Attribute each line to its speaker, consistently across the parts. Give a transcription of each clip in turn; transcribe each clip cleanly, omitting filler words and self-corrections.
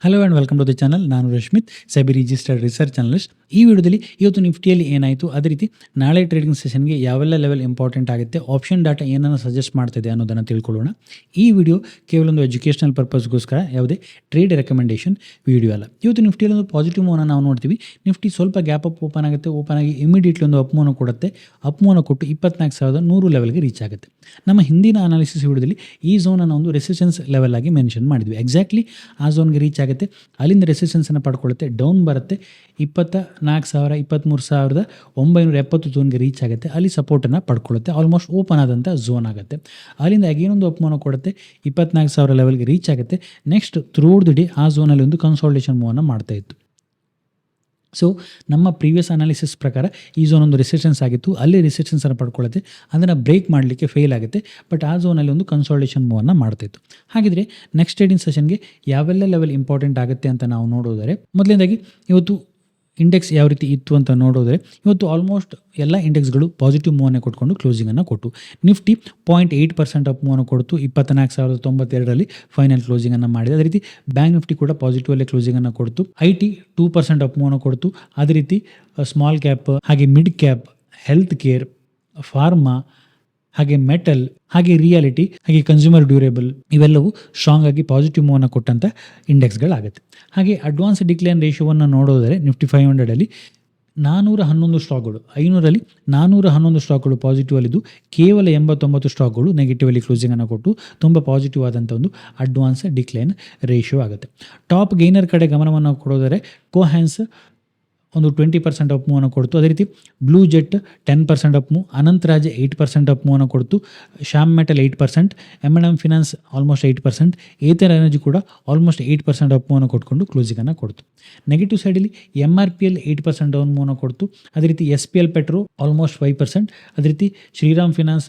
Speaker 1: Hello and welcome to the channel. ನಾನು Rashmith, SEBI registered research analyst. ಈ ವಿಡಿಯೋದಲ್ಲಿ ಇವತ್ತು ನಿಫ್ಟಿಯಲ್ಲಿ ಏನಾಯಿತು, ಅದೇ ರೀತಿ ನಾಳೆ ಟ್ರೇಡಿಂಗ್ ಸೆಷನ್ಗೆ ಯಾವೆಲ್ಲ ಲೆವೆಲ್ ಇಂಪಾರ್ಟೆಂಟ್ ಆಗುತ್ತೆ, ಆಪ್ಷನ್ ಡಾಟಾ ಏನನ್ನು ಸಜೆಸ್ಟ್ ಮಾಡ್ತಿದೆ ಅನ್ನೋದನ್ನು ತಿಳ್ಕೊಳ್ಳೋಣ. ಈ ವಿಡಿಯೋ ಕೇವಲ ಒಂದು ಎಜುಕೇಷನಲ್ ಪರ್ಪಸ್ಗೋಸ್ಕರ, ಯಾವುದೇ ಟ್ರೇಡ್ ರೆಕಮೆಂಡೇಷನ್ ವಿಡಿಯೋ ಅಲ್ಲ. ಇವತ್ತು ನಿಫ್ಟಿಯಲ್ಲಿ ಒಂದು ಪಾಸಿಟಿವ್ ಮೂವ್ನ ನಾವು ನೋಡ್ತೀವಿ. ನಿಫ್ಟಿ ಸ್ವಲ್ಪ ಗ್ಯಾಪ್ ಅಪ್ ಓಪನ್ ಆಗುತ್ತೆ, ಓಪನ್ ಆಗಿ ಇಮಿಡಿಯೇಟ್ಲಿ ಒಂದು ಅಪ್ ಮೂವ್ನ ಕೊಡುತ್ತೆ. ಅಪ್ ಮೂವ್ನ ಕೊಟ್ಟು 24,100 ಲೆವೆಲ್ಗೆ ರೀಚ್ ಆಗುತ್ತೆ. ನಮ್ಮ ಹಿಂದಿನ ಅನಾಲಿಸಿಸ್ ವಿಡಿಯೋದಲ್ಲಿ ಈ ಝೋನನ್ನು ಒಂದು ರೆಸಿಸ್ಟೆನ್ಸ್ ಲೆವೆಲ್ ಆಗಿ ಮೆನ್ಷನ್ ಮಾಡಿದ್ವಿ. ಎಕ್ಸಾಕ್ಟ್ಲಿ ಆ ಝೋನ್ಗೆ ರೀಚ್ ಆಗುತ್ತೆ, ಅಲ್ಲಿಂದ ರೆಸಿಸ್ಟೆನ್ಸನ್ನು ಪಡ್ಕೊಳ್ಳುತ್ತೆ, ಡೌನ್ ಬರುತ್ತೆ, 24,000-23,970 ಝೋನ್ಗೆ ರೀಚ್ ಆಗುತ್ತೆ, ಅಲ್ಲಿ ಸಪೋರ್ಟನ್ನು ಪಡ್ಕೊಳ್ಳುತ್ತೆ, ಆಲ್ಮೋಸ್ಟ್ ಓಪನ್ ಆದಂಥ ಝೋನ್ ಆಗುತ್ತೆ. ಅಲ್ಲಿಂದ ಅಗೇನೊಂದು ಅಪ್ಮೂವ್ನ ಕೊಡುತ್ತೆ, 24,000 ಲೆವೆಲ್ಗೆ ರೀಚ್ ಆಗುತ್ತೆ. ನೆಕ್ಸ್ಟ್ ಥ್ರೂಔಟ್ ದಿ ಡೇ ಆ ಝೋನಲ್ಲಿ ಒಂದು ಕನ್ಸಾಲಿಡೇಷನ್ ಮೂವನ್ನು ಮಾಡ್ತಾ ಇತ್ತು. ಸೊ ನಮ್ಮ ಪ್ರೀವಿಯಸ್ ಅನಾಲಿಸಿಸ್ ಪ್ರಕಾರ ಈ ಝೋನ್ ಒಂದು ರೆಸಿಸ್ಟೆನ್ಸ್ ಆಗಿತ್ತು, ಅಲ್ಲಿ ರೆಸಿಸ್ಟೆನ್ಸನ್ನು ಪಡ್ಕೊಳ್ಳುತ್ತೆ, ಅದನ್ನು ಬ್ರೇಕ್ ಮಾಡಲಿಕ್ಕೆ ಫೇಲ್ ಆಗುತ್ತೆ, ಬಟ್ ಆ ಝೋನಲ್ಲಿ ಒಂದು ಕನ್ಸಾಲಿಡೇಷನ್ ಮೂವನ್ನು ಮಾಡ್ತಾಯಿತ್ತು. ಹಾಗಿದ್ರೆ ನೆಕ್ಸ್ಟ್ ಟ್ರೇಡಿಂಗ್ ಸೆಷನ್ಗೆ ಯಾವೆಲ್ಲ ಲೆವೆಲ್ ಇಂಪಾರ್ಟೆಂಟ್ ಆಗುತ್ತೆ ಅಂತ ನಾವು ನೋಡೋದಾದರೆ, ಮೊದಲನೇದಾಗಿ ಇವತ್ತು ಇಂಡೆಕ್ಸ್ ಯಾವ ರೀತಿ ಇತ್ತು ಅಂತ ನೋಡೋದ್ರೆ, ಇವತ್ತು ಆಲ್ಮೋಸ್ಟ್ ಎಲ್ಲ ಇಂಡೆಕ್ಸ್ಗಳು ಪಾಸಿಟಿವ್ ಮೂವನ್ನೇ ಕೊಟ್ಕೊಂಡು ಕ್ಲೋಸಿಂಗನ್ನು ಕೊಟ್ಟು, ನಿಫ್ಟಿ 0.8% ಅಪ್ ಮೂವನ್ನು ಕೊಡ್ತು, 24,092ರಲ್ಲಿ ಫೈನಲ್ ಕ್ಲೋಸಿಂಗನ್ನು ಮಾಡಿದೆ. ಅದೇ ರೀತಿ ಬ್ಯಾಂಕ್ ನಿಫ್ಟಿ ಕೂಡ ಪಾಸಿಟಿವಲ್ಲೇ ಕ್ಲೋಸಿಂಗನ್ನು ಕೊಡ್ತು. IT 2% ಅಪ್ ಮೂವನ್ನು ಕೊಡ್ತು. ಅದೇ ರೀತಿ ಸ್ಮಾಲ್ ಕ್ಯಾಪ್, ಹಾಗೆ mid cap, health care, pharma, ಹಾಗೆ ಮೆಟಲ್, ಹಾಗೆ ರಿಯಾಲಿಟಿ, ಹಾಗೆ ಕನ್ಸ್ಯೂಮರ್ ಡ್ಯೂರೇಬಲ್, ಇವೆಲ್ಲವೂ ಸ್ಟ್ರಾಂಗ್ ಆಗಿ ಪಾಸಿಟಿವ್ ಮೂವನ್ನು ಕೊಟ್ಟಂಥ ಇಂಡೆಕ್ಸ್ಗಳಾಗುತ್ತೆ. ಹಾಗೆ ಅಡ್ವಾನ್ಸ್ ಡಿಕ್ಲೈನ್ ರೇಷಿಯೋವನ್ನು ನೋಡೋದಾದರೆ ನಿಫ್ಟಿ 500ಅಲ್ಲಿ 411 ಸ್ಟಾಕ್ಗಳು, 500ರಲ್ಲಿ 411 ಸ್ಟಾಕ್ಗಳು ಪಾಸಿಟಿವಲ್ಲಿದ್ದು, ಕೇವಲ 89 ಸ್ಟಾಕ್ಗಳು ನೆಗೆಟಿವಲ್ಲಿ ಕ್ಲೋಸಿಂಗನ್ನು ಕೊಟ್ಟು ತುಂಬ ಪಾಸಿಟಿವ್ ಆದಂಥ ಒಂದು ಅಡ್ವಾನ್ಸ್ ಡಿಕ್ಲೈನ್ ರೇಷಿಯೋ ಆಗುತ್ತೆ. ಟಾಪ್ ಗೈನರ್ ಕಡೆ ಗಮನವನ್ನು ಕೊಡೋದಾದರೆ ಕೋಹ್ಯಾನ್ಸ್ ಒಂದು 20% ಅಪ್ ಮೂವನ್ನು ಕೊಡ್ತು. ಅದೇ ರೀತಿ Blue Jet 10% up move, Anantraj 8% up ಮೂವನ್ನು ಕೊಡ್ತು, Shyam metal 8%, M&M finance almost 8%, Ather energy ಕೂಡ ಆಲ್ಮೋಸ್ಟ್ 8% ಅಪ್ ಮೂವನ್ನು ಕೊಟ್ಕೊಂಡು ಕ್ಲೋಸಿಂಗನ್ನು ಕೊಡ್ತು. ನೆಗೆಟಿವ್ ಸೈಡಲ್ಲಿ MRPL 8% ಡೌನ್ ಮೂವನ್ನು ಕೊಡ್ತು. ಅದೇ ರೀತಿ SPL ಪೆಟ್ರೋ ಆಲ್ಮೋಸ್ಟ್ 5%, ಅದೇ ರೀತಿ Shriram finance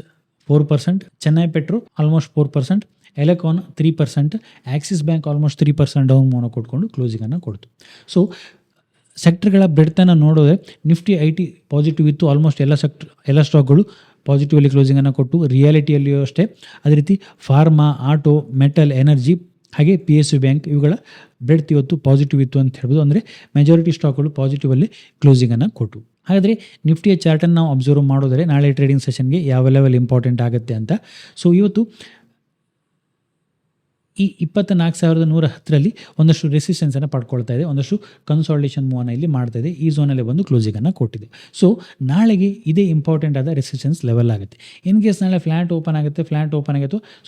Speaker 1: 4%, Chennai petro almost 4%, Elecon 3%, Axis bank almost 3% down ಮೂವನ್ನು ಕೊಟ್ಕೊಂಡು ಕ್ಲೋಸಿಂಗನ್ನು ಕೊಡ್ತು. ಸೊ ಸೆಕ್ಟರ್ಗಳ ಬ್ರೆಡ್ತನ್ನು ನೋಡೋದೆ, ನಿಫ್ಟಿ IT ಪಾಸಿಟಿವ್ ಇತ್ತು, ಆಲ್ಮೋಸ್ಟ್ ಎಲ್ಲ ಸ್ಟಾಕ್ಗಳು ಪಾಸಿಟಿವಲ್ಲಿ ಕ್ಲೋಸಿಂಗನ್ನು ಕೊಟ್ಟು, ರಿಯಾಲಿಟಿಯಲ್ಲಿಯೂ ಅಷ್ಟೇ. ಅದೇ ರೀತಿ ಫಾರ್ಮಾ, ಆಟೋ, ಮೆಟಲ್, ಎನರ್ಜಿ, ಹಾಗೆ PSU ಬ್ಯಾಂಕ್, ಇವುಗಳ ಬ್ರೆಡ್ತ್ ಇವತ್ತು ಪಾಸಿಟಿವ್ ಇತ್ತು ಅಂತ ಹೇಳ್ಬೋದು. ಅಂದರೆ ಮೆಜಾರಿಟಿ ಸ್ಟಾಕ್ಗಳು ಪಾಸಿಟಿವಲ್ಲಿ ಕ್ಲೋಸಿಂಗನ್ನು ಕೊಟ್ಟು. ಹಾಗಾದರೆ ನಿಫ್ಟಿಯ ಚಾರ್ಟನ್ನು ನಾವು ಅಬ್ಸರ್ವ್ ಮಾಡೋದರೆ ನಾಳೆ ಟ್ರೇಡಿಂಗ್ ಸೆಷನ್ಗೆ ಯಾವ ಲೆವೆಲ್ ಇಂಪಾರ್ಟೆಂಟ್ ಆಗುತ್ತೆ ಅಂತ. ಸೊ ಇವತ್ತು ಈ 24,110ರಲ್ಲಿ ಒಂದಷ್ಟು ರೆಸಿಸ್ಟೆನ್ಸನ್ನು ಪಡ್ಕೊಳ್ತಾ ಇದೆ, ಒಂದಷ್ಟು ಕನ್ಸಾಲಿಡೇಷನ್ ಮೂವನ್ನು ಇಲ್ಲಿ ಮಾಡ್ತಾ ಇದೆ, ಈ ಝೋನಲ್ಲಿ ಬಂದು ಕ್ಲೋಸಿಂಗನ್ನು ಕೊಟ್ಟಿದೆ. ಸೊ ನಾಳೆಗೆ ಇದೇ ಇಂಪಾರ್ಟೆಂಟ್ ಆದ ರೆಸಿಸ್ಟೆನ್ಸ್ ಲೆವೆಲ್ ಆಗುತ್ತೆ. ಇನ್ ಕೇಸ್ ನಾಳೆ ಫ್ಲ್ಯಾಟ್ ಓಪನ್ ಆಗುತ್ತೆ,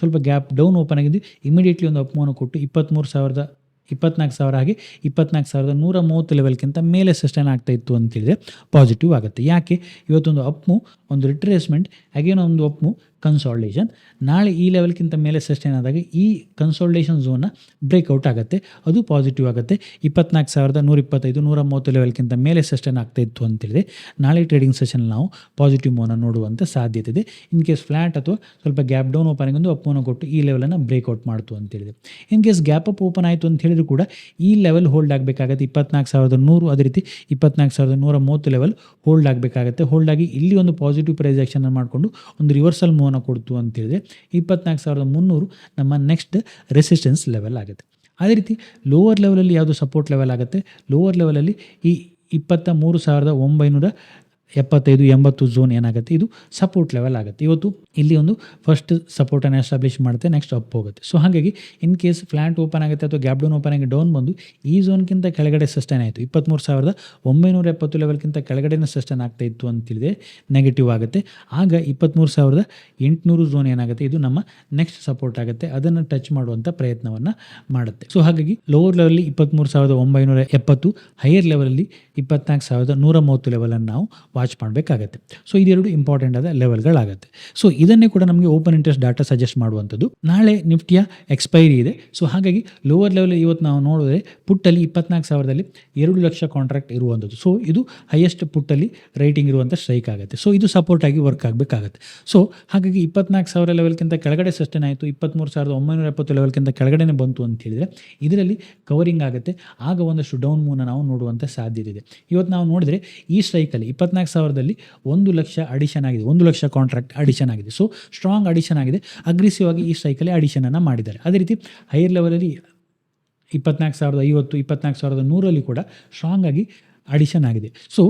Speaker 1: ಸ್ವಲ್ಪ ಗ್ಯಾಪ್ ಡೌನ್ ಓಪನ್ ಆಗಿದ್ದು ಇಮಿಡಿಯೇಟ್ಲಿ ಒಂದು ಅಪ್ ಮೂವನ್ನು ಕೊಟ್ಟು 24,000 ಹಾಗೆ 24,130 ಲೆವೆಲ್ಗಿಂತ ಮೇಲೆ ಸಸ್ಟೈನ್ ಆಗ್ತಾ ಇತ್ತು ಅಂತೇಳಿದರೆ ಪಾಸಿಟಿವ್ ಆಗುತ್ತೆ. ಯಾಕೆ ಇವತ್ತೊಂದು ಅಪ್ ಮೂವ್, ಒಂದು ರಿಟ್ರೇಸ್ಮೆಂಟ್, ಅಗೇನ್ ಒಂದು ಅಪ್ ಮೂವ್, ಕನ್ಸಾಲಿಡೇಷನ್. ನಾಳೆ ಈ ಲೆವೆಲ್ಗಿಂತ ಮೇಲೆ ಸಸ್ಟೈನ್ ಆದಾಗ ಈ ಕನ್ಸಾಲಿಡೇಷನ್ ಝೋನ್ನ ಬ್ರೇಕ್ಔಟ್ ಆಗುತ್ತೆ, ಅದು ಪಾಸಿಟಿವ್ ಆಗುತ್ತೆ. 24,125, 130 ಲೆವೆಲ್ಗಿಂತ ಮೇಲೆ ಸಸ್ಟೈನ್ ಆಗ್ತಾ ಇತ್ತು ಅಂತೇಳಿದೆ ನಾಳೆ ಟ್ರೇಡಿಂಗ್ ಸೆಷನ್ ನಾವು ಪಾಸಿಟಿವ್ ಮೂವ್ನ ನೋಡುವಂಥ ಸಾಧ್ಯತೆ ಇದೆ. ಇನ್ ಕೇಸ್ ಫ್ಲ್ಯಾಟ್ ಅಥವಾ ಸ್ವಲ್ಪ ಗ್ಯಾಪ್ ಡೌನ್ ಓಪನಿಂಗ್ ಒಂದು ಅಪ್ ಮೂವ್ನ ಕೊಟ್ಟು ಈ ಲೆವೆಲನ್ನು ಬ್ರೇಕ್ಔಟ್ ಮಾಡ್ತು ಅಂತೇಳಿದೆ. In case gap up open ಆಯಿತು ಅಂತ ಹೇಳಿದ್ರು ಕೂಡ ಈ ಲೆವೆಲ್ ಹೋಲ್ಡ್ ಆಗಬೇಕಾಗುತ್ತೆ, 24,100, ಅದೇ ರೀತಿ 24,130 ಲೆವೆಲ್ ಹೋಲ್ಡ್ ಆಗಬೇಕಾಗುತ್ತೆ. ಹೋಲ್ಡ್ ಆಗಿ ಇಲ್ಲಿ ಒಂದು ಪಾಸಿಟಿವ್ ಪ್ರೈಸ್ ಆಕ್ಷನ್ ಮಾಡಿಕೊಂಡು ಒಂದು ರಿವರ್ಸಲ್ ಮೂವ್ನ ಕೊಡ್ತು ಅಂತೇಳಿದ್ರೆ 24,300 ನಮ್ಮ ನೆಕ್ಸ್ಟ್ ರೆಸಿಸ್ಟೆನ್ಸ್ ಲೆವೆಲ್ ಆಗುತ್ತೆ. ಅದೇ ರೀತಿ ಲೋವರ್ ಲೆವೆಲಲ್ಲಿ ಯಾವುದು ಸಪೋರ್ಟ್ ಲೆವೆಲ್ ಆಗುತ್ತೆ, ಲೋವರ್ ಲೆವೆಲಲ್ಲಿ ಈ 23,975-80 ಝೋನ್ ಏನಾಗುತ್ತೆ, ಇದು ಸಪೋರ್ಟ್ ಲೆವೆಲ್ ಆಗುತ್ತೆ. ಇವತ್ತು ಇಲ್ಲಿ ಒಂದು ಫಸ್ಟ್ ಸಪೋರ್ಟನ್ನು ಎಸ್ಟಾಬ್ಲಿಷ್ ಮಾಡುತ್ತೆ, ನೆಕ್ಸ್ಟ್ ಅಪ್ ಹೋಗುತ್ತೆ. ಸೊ ಹಾಗಾಗಿ ಇನ್ ಕೇಸ್ ಫ್ಲ್ಯಾಟ್ ಓಪನ್ ಆಗುತ್ತೆ ಅಥವಾ ಗ್ಯಾಪ್ ಡೌನ್ ಓಪನ್ ಆಗಿ ಡೌನ್ ಬಂದು ಈ ಝೋನ್ಗಿಂತ ಕೆಳಗಡೆ ಸಸ್ಟೈನ್ ಆಯಿತು, 23,970 ಲೆವೆಲ್ಗಿಂತ ಕೆಳಗಡೆನೇ ಸಸ್ಟೈನ್ ಆಗ್ತಾ ಇತ್ತು ಅಂತೇಳಿದೆ ನೆಗೆಟಿವ್ ಆಗುತ್ತೆ. ಆಗ 23,800 ಝೋನ್ ಏನಾಗುತ್ತೆ, ಇದು ನಮ್ಮ ನೆಕ್ಸ್ಟ್ ಸಪೋರ್ಟ್ ಆಗುತ್ತೆ, ಅದನ್ನು ಟಚ್ ಮಾಡುವಂಥ ಪ್ರಯತ್ನವನ್ನು ಮಾಡುತ್ತೆ. ಸೊ ಹಾಗಾಗಿ ಲೋವರ್ ಲೆವೆಲ್ಲಿ 23,970, ಹೈಯರ್ ಲೆವೆಲಲ್ಲಿ 24,130 ಲೆವೆಲನ್ನು ನಾವು ವಾಚ್ ಮಾಡಬೇಕಾಗತ್ತೆ. ಸೊ ಇದೆರಡು ಇಂಪಾರ್ಟೆಂಟ್ ಆದ ಲೆವೆಲ್ಗಳಾಗುತ್ತೆ. ಸೊ ಇದನ್ನೇ ಕೂಡ ನಮಗೆ ಓಪನ್ ಇಂಟ್ರೆಸ್ಟ್ ಡಾಟಾ ಸಜೆಸ್ಟ್ ಮಾಡುವಂಥದ್ದು. ನಾಳೆ ನಿಫ್ಟಿಯ ಎಕ್ಸ್ಪೈರಿ ಇದೆ. ಸೊ ಹಾಗಾಗಿ ಲೋವರ್ ಲೆವೆಲ್ ಇವತ್ತು ನಾವು ನೋಡಿದ್ರೆ ಪುಟ್ಟಲ್ಲಿ 24,000ದಲ್ಲಿ 2 ಲಕ್ಷ ಕಾಂಟ್ರಾಕ್ಟ್ ಇರುವಂಥದ್ದು. ಸೊ ಇದು ಹೈಯೆಸ್ಟ್ ಪುಟ್ಟಲ್ಲಿ ರೈಟಿಂಗ್ ಇರುವಂಥ ಸ್ಟ್ರೈಕ್ ಆಗುತ್ತೆ. ಸೊ ಇದು ಸಪೋರ್ಟ್ ಆಗಿ ವರ್ಕ್ ಆಗಬೇಕಾಗತ್ತೆ. ಸೊ ಹಾಗಾಗಿ 24,000 ಲೆವೆಲ್ಗಿಂತ ಕೆಳಗಡೆ ಸಸ್ಟೈನ್ ಆಯಿತು, 23,970 ಲೆವೆಲ್ಗಿಂತ ಕೆಳಗಡೆ ಬಂತು ಅಂತ ಹೇಳಿದರೆ ಇದರಲ್ಲಿ ಕವರಿಂಗ್ ಆಗುತ್ತೆ. ಆಗ ಒಂದಷ್ಟು ಡೌನ್ ಮೂವ್ನ ನಾವು ನೋಡುವಂಥ ಸಾಧ್ಯತೆ ಇದೆ. ಇವತ್ತು ನಾವು ನೋಡಿದರೆ ಈ ಸ್ಟ್ರೈಕಲ್ಲಿ 24,000ದಲ್ಲಿ 1 ಲಕ್ಷ ಅಡಿಷನ್ ಆಗಿದೆ, 1 ಲಕ್ಷ ಕಾಂಟ್ರಾಕ್ಟ್ ಅಡಿಷನ್ ಆಗಿದೆ. ಸೊ ಸ್ಟ್ರಾಂಗ್ ಅಡಿಷನ್ ಆಗಿದೆ, ಅಗ್ರೆಸಿವ್ ಆಗಿ ಈ ಸ್ಟ್ರೈಕಲ್ಲಿ ಅಡಿಷನನ್ನು ಮಾಡಿದ್ದಾರೆ. ಅದೇ ರೀತಿ ಹೈಯರ್ ಲೆವೆಲಲ್ಲಿ 24,050, 24,100 ಕೂಡ ಸ್ಟ್ರಾಂಗ್ ಆಗಿ ಅಡಿಷನ್ ಆಗಿದೆ. ಸೊ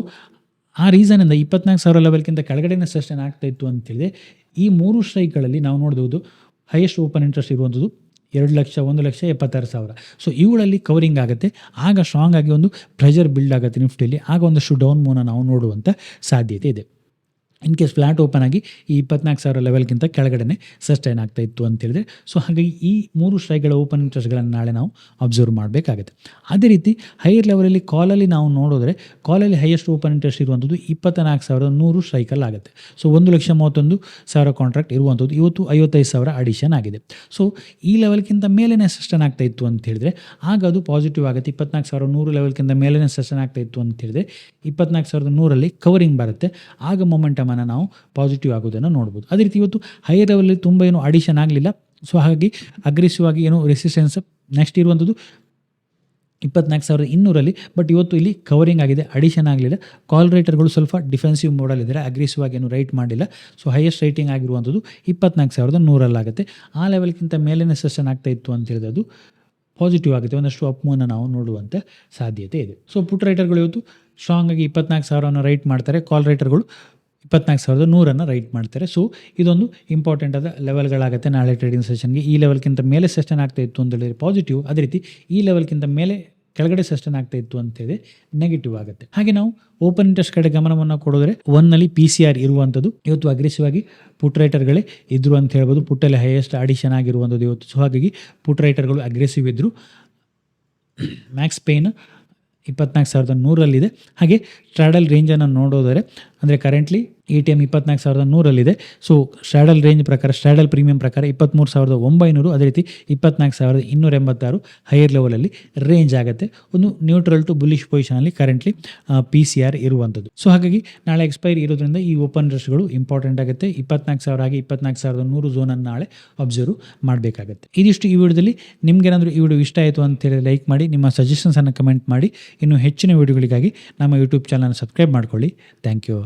Speaker 1: ಆ ರೀಸನಿಂದ 24,000 ಲೆವೆಲ್ಗಿಂತ ಕೆಳಗಡೆನೇ ಸಸ್ಟೈನ್ ಆಗ್ತಾ ಇತ್ತು ಅಂತೇಳಿದ್ರೆ ಈ 3 ಸ್ಟ್ರೈಕ್ಗಳಲ್ಲಿ ನಾವು ನೋಡ್ಬೋದು ಹೈಯೆಸ್ಟ್ ಓಪನ್ ಇಂಟ್ರೆಸ್ಟ್ ಇರುವಂಥದ್ದು 2,00,000, 1,76,000. ಸೊ ಇವುಗಳಲ್ಲಿ ಕವರಿಂಗ್ ಆಗುತ್ತೆ. ಆಗ ಸ್ಟ್ರಾಂಗ್ ಆಗಿ ಒಂದು ಪ್ರೆಷರ್ ಬಿಲ್ಡ್ ಆಗುತ್ತೆ ನಿಫ್ಟಿಯಲ್ಲಿ. ಆಗ ಒಂದಷ್ಟು ಡೌನ್ ಮೂವ್ನ ನಾವು ನೋಡುವಂಥ ಸಾಧ್ಯತೆ ಇದೆ. ಇನ್ ಕೇಸ್ ಫ್ಲಾಟ್ ಓಪನ್ ಆಗಿ ಈ 24,000 ಲೆವೆಲ್ಗಿಂತ ಕೆಳಗಡೆ ಸಸ್ಟೈನ್ ಆಗ್ತಾ ಇತ್ತು ಅಂತೇಳಿದ್ರೆ, ಸೊ ಹಾಗಾಗಿ ಈ 3 ಸ್ಟ್ರೈಕ್ಗಳ ಓಪನ್ ಇಂಟ್ರೆಸ್ಟ್ಗಳನ್ನು ನಾಳೆ ನಾವು ಅಬ್ಸರ್ವ್ ಮಾಡಬೇಕಾಗುತ್ತೆ. ಅದೇ ರೀತಿ ಹೈಯರ್ ಲೆವೆಲಲ್ಲಿ ಕಾಲಲ್ಲಿ ನಾವು ನೋಡಿದ್ರೆ ಕಾಲಲ್ಲಿ ಹೈಯೆಸ್ಟ್ ಓಪನ್ ಇಂಟ್ರೆಸ್ಟ್ ಇರುವಂಥದ್ದು 24,100 ಸ್ಟ್ರೈಕಲ್ಲಿ ಆಗುತ್ತೆ. ಸೊ 1,31,000 ಕಾಂಟ್ರಾಕ್ಟ್ ಇರುವಂಥದ್ದು ಇವತ್ತು 55,000 ಅಡಿಷನ್ ಆಗಿದೆ. ಸೊ ಈ ಲೆವೆಲ್ಗಿಂತ ಮೇಲೇ ಸಸ್ಟೈನ್ ಆಗ್ತಾ ಇತ್ತು ಅಂತ ಹೇಳಿದ್ರೆ ಆಗ ಅದು ಪಾಸಿಟಿವ್ ಆಗುತ್ತೆ. 24,100 ಲೆವೆಲ್ಗಿಂತ ಮೇಲೇ ಸಸ್ಟೈನ್ ಆಗ್ತಾ ಇತ್ತು ಅಂತ ಹೇಳಿದ್ರೆ 24,100 ಕವರಿಂಗ್ ಬರುತ್ತೆ. ಆಗ ಮೊಮೆಂಟಮ್ ನಾವು ಪಾಸಿಟಿವ್ ಆಗೋದನ್ನು ನೋಡ್ಬೋದು. ಅದೇ ರೀತಿ ಇವತ್ತು ಹೈಯರ್ ಲೆವೆಲಲ್ಲಿ ತುಂಬ ಏನು ಅಡಿಷನ್ ಆಗಲಿಲ್ಲ. ಸೊ ಹಾಗಾಗಿ ಅಗ್ರೆಸಿವ್ ಆಗಿ ಏನು ರೆಸಿಸ್ಟೆನ್ಸ್ ನೆಕ್ಸ್ಟ್ ಇರುವಂಥದ್ದು 24,200 ಬಟ್ ಇವತ್ತು ಇಲ್ಲಿ ಕವರಿಂಗ್ ಆಗಿದೆ, ಅಡಿಷನ್ ಆಗಲಿಲ್ಲ. ಕಾಲ್ ರೈಟರ್ಗಳು ಸ್ವಲ್ಪ ಡಿಫೆನ್ಸಿವ್ ಮೋಡಲ್ ಇದ್ದಾರೆ, ಅಗ್ರೆಸಿವ್ ಆಗಿ ಏನು ರೈಟ್ ಮಾಡಿಲ್ಲ. ಸೊ ಹೈಯೆಸ್ಟ್ ರೈಟಿಂಗ್ ಆಗಿರುವಂಥದ್ದು 24,100 ಆಗುತ್ತೆ. ಆ ಲೆವೆಲ್ಗಿಂತ ಮೇಲೇ ಸೆಷನ್ ಆಗ್ತಾ ಇತ್ತು ಅಂತ ಹೇಳಿದ್ರೆ ಅದು ಪಾಸಿಟಿವ್ ಆಗುತ್ತೆ, ಒಂದಷ್ಟು ಅಪ್ ಮೂವ್ನ ನಾವು ನೋಡುವಂಥ ಸಾಧ್ಯತೆ ಇದೆ. ಸೊ ಪುಟ್ ರೈಟರ್ಗಳು ಇವತ್ತು ಸ್ಟ್ರಾಂಗ್ ಆಗಿ 24,000 ರೈಟ್ ಮಾಡ್ತಾರೆ, ಕಾಲ್ ರೈಟರ್ಗಳು 24,100 ರೈಟ್ ಮಾಡ್ತಾರೆ. ಸೊ ಇದೊಂದು ಇಂಪಾರ್ಟೆಂಟ್ ಆದ ಲೆವೆಲ್ಗಳಾಗುತ್ತೆ ನಾಳೆ ಟ್ರೇಡಿಂಗ್ ಸೆಷನ್ಗೆ. ಈ ಲೆವೆಲ್ಗಿಂತ ಮೇಲೆ ಸಸ್ಟೈನ್ ಆಗ್ತಾ ಇತ್ತು ಅಂತ ಹೇಳಿದ್ರೆ ಪಾಸಿಟಿವ್, ಅದೇ ರೀತಿ ಈ ಲೆವೆಲ್ಗಿಂತ ಮೇಲೆ ಕೆಳಗಡೆ ಸಸ್ಟೈನ್ ಆಗ್ತಾ ಇತ್ತು ಅಂತೇಳಿ ನೆಗೆಟಿವ್ ಆಗುತ್ತೆ. ಹಾಗೆ ನಾವು ಓಪನ್ ಇಂಟ್ರೆಸ್ಟ್ ಕಡೆ ಗಮನವನ್ನು ಕೊಡಿದ್ರೆ 1ನಲ್ಲಿ PCR ಇರುವಂಥದ್ದು ಇವತ್ತು ಅಗ್ರೆಸಿವ್ ಆಗಿ ಪುಟ್ ರೈಟರ್ಗಳೇ ಇದ್ರು ಅಂತ ಹೇಳ್ಬೋದು. ಪುಟ್ಟಲ್ಲಿ ಹೈಯೆಸ್ಟ್ ಅಡಿಷನ್ ಆಗಿರುವಂಥದ್ದು ಇವತ್ತು. ಸೊ ಹಾಗಾಗಿ ಪುಟ್ ರೈಟರ್ಗಳು ಅಗ್ರೆಸಿವ್ ಇದ್ದರು. ಮ್ಯಾಕ್ಸ್ ಪೇನ್ 24,100 ಹಾಗೆ ಸ್ಟ್ರಾಡಲ್ ರೇಂಜನ್ನು ನೋಡೋದರೆ ಅಂದರೆ currently ATM 24,100 so straddle range ಪ್ರಕಾರ, ಸ್ಟ್ರಾಡಲ್ ಪ್ರೀಮಿಯಂ ಪ್ರಕಾರ 23,900, ಅದೇ ರೀತಿ 24,286 ಹೈಯರ್ ಲೆವೆಲಲ್ಲಿ ರೇಂಜ್ ಆಗುತ್ತೆ. ಒಂದು ನ್ಯೂಟ್ರಲ್ ಟು ಬುಲಿಶ್ ಪೊಸಿಷನಲ್ಲಿ ಕರೆಂಟ್ಲಿ PCR ಇರುವಂಥದ್ದು. ಸೊ ಹಾಗಾಗಿ ನಾಳೆ ಎಕ್ಸ್ಪೈರಿ ಇರೋದ್ರಿಂದ ಈ ಓಪನ್ ಇಂಟ್ರೆಸ್ಟ್ಗಳು ಇಂಪಾರ್ಟೆಂಟ್ ಆಗುತ್ತೆ. 24,000 ಆಗಿ 24,100 ಝೋನನ್ನು ನಾಳೆ ಅಬ್ಸರ್ವ್ ಮಾಡಬೇಕಾಗುತ್ತೆ. ಇದಿಷ್ಟು ಈ ವಿಡಿಯೋದಲ್ಲಿ. ನಿಮ್ಗೇನಾದರೂ ಈ ವಿಡಿಯೋ ಇಷ್ಟ ಆಯಿತು ಅಂತೇಳಿ ಲೈಕ್ ಮಾಡಿ, ನಿಮ್ಮ ಸಜೆಷನ್ಸನ್ನು ಕಮೆಂಟ್ ಮಾಡಿ. ಇನ್ನು ಹೆಚ್ಚಿನ ವಿಡಿಯೋಗಳಿಗಾಗಿ ನಮ್ಮ ಯೂಟ್ಯೂಬ್ ಚಾನಲ್ ಸಬ್ಸ್ಕ್ರೈಬ್ ಮಾಡ್ಕೊಳ್ಳಿ. Thank you.